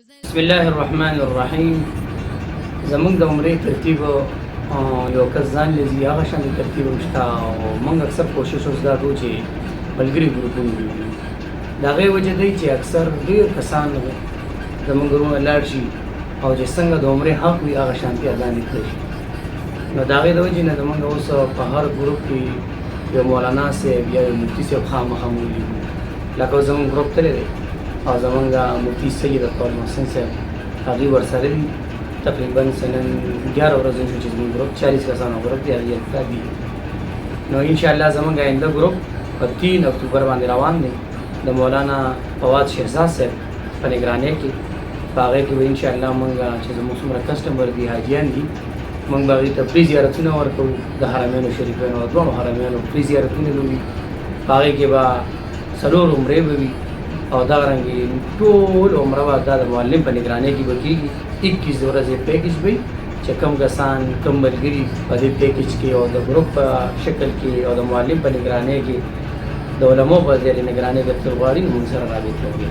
بسم الله الرحمن الرحیم. زمونږ د عمرې ترتیب یو کس ځان لذي هغه شان ترتیب مشته او موږ اکثر کوشش اوس دا کوو چې ملګري ګروپونه جوړ د هغې وجه دی چې اکثر ډېر کسان زمونږ ورونه لاړ شي او چې څنګه د عمرې حق وي هغه شانتي ادا نه کړی شي. نو د هغې د وجې نه زمونږ اوس په هر ګروپ کې یو مولانا صاحب یا یو مفتي صاحب خامخا مولیږو لکه زمونږ ګروپ تللی دی او زمونږ مفتي سید اطهر محسن صاحب هغوی ورسره دي. تقریبا سنن 11 ورځې شو چې زموږ ګروپ 40 کسانو ګروپ دی هغې افراد دي. نو انشاءالله زموږ آینده ګروپ په 3 اکتوبر باندې روان دی د مولانا فواد شهزاد صاحب په نگرانۍ کې. په هغې کې به انشاءالله موږ چې زموږ څومره کسټمر دي حاجیان دي موږ به هغوی ته فري زیارتونه ورکوو د حرمینو شریفینو او دواړو حرمینو فري زیارتونه به وي. په هغې کې به 4 عمرې به وي او دغه رنګې ټول عمره به دا د معلم په نگرانۍ کې به کېږي. 21 ورځې پیکیج وي چې کوم کسان کوم ملګري په دې پیکیج کې او د ګروپ په شکل کې او د معلم په نگرانۍ کې د علماو په ذریعه نگرانۍ ګرځول غواړي موږ سره رابطه وکړي.